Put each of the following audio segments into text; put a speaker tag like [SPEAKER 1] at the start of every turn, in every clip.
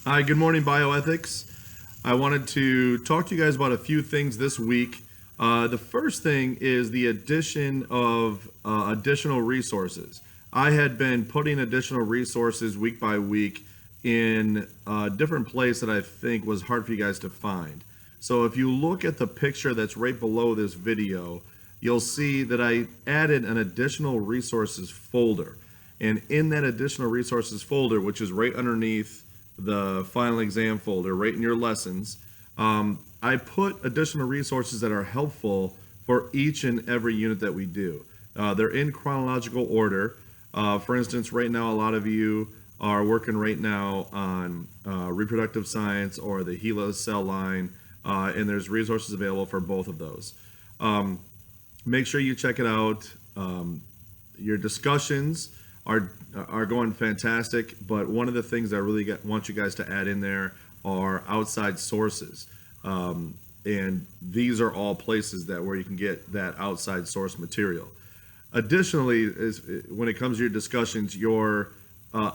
[SPEAKER 1] Hi, good morning, bioethics. I wanted to talk to you guys about a few things this week. The first thing is the addition of additional resources. I had been putting additional resources week by week in a different place that I think was hard for you guys to find. So if you look at the picture that's right below this video, you'll see that I added an additional resources folder. And in that additional resources folder, which is right underneath the final exam folder, right in your lessons, I put additional resources that are helpful for each and every unit that we do. They're in chronological order. For instance, right now, a lot of you are working right now on reproductive science or the HeLa cell line, and there's resources available for both of those. Make sure you check it out. Your discussions are going fantastic, but one of the things I really want you guys to add in there are outside sources. And these are all places where you can get that outside source material. Additionally, when it comes to your discussions, your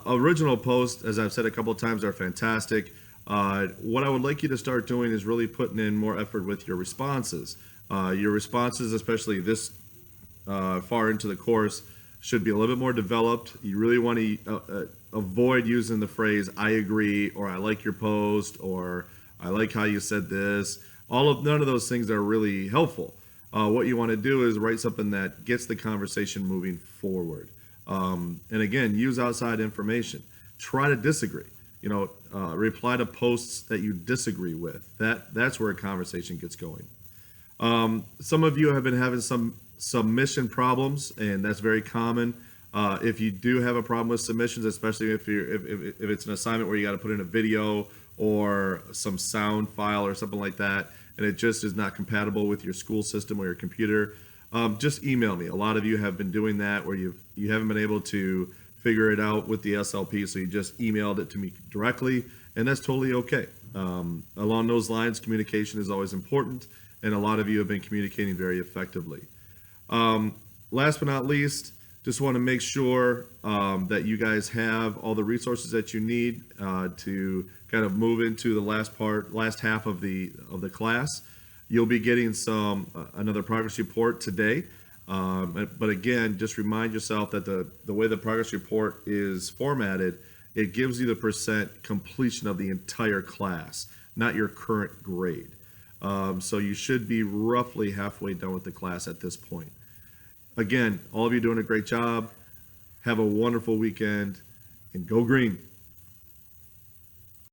[SPEAKER 1] original posts, as I've said a couple of times, are fantastic. What I would like you to start doing is really putting in more effort with your responses. Your responses, especially this far into the course, should be a little bit more developed. You really want to avoid using the phrase "I agree" or "I like your post" or "I like how you said this." None of those things are really helpful. What you want to do is write something that gets the conversation moving forward. And again, use outside information. Try to disagree. Reply to posts that you disagree with. That's where a conversation gets going. Some of you have been having some submission problems, and that's very common. If you do have a problem with submissions, especially if it's an assignment where you got to put in a video or some sound file or something like that, and it just is not compatible with your school system or your computer, just email me. A lot of you have been doing that where you haven't been able to figure it out with the SLP, so you just emailed it to me directly, and that's totally okay. Along those lines, communication is always important, and a lot of you have been communicating very effectively. Last but not least, just want to make sure that you guys have all the resources that you need to kind of move into the last half of the class. You'll be getting another progress report today. But again, just remind yourself that the way the progress report is formatted, it gives you the percent completion of the entire class, not your current grade. So you should be roughly halfway done with the class at this point. Again, all of you doing a great job. Have a wonderful weekend, and go green.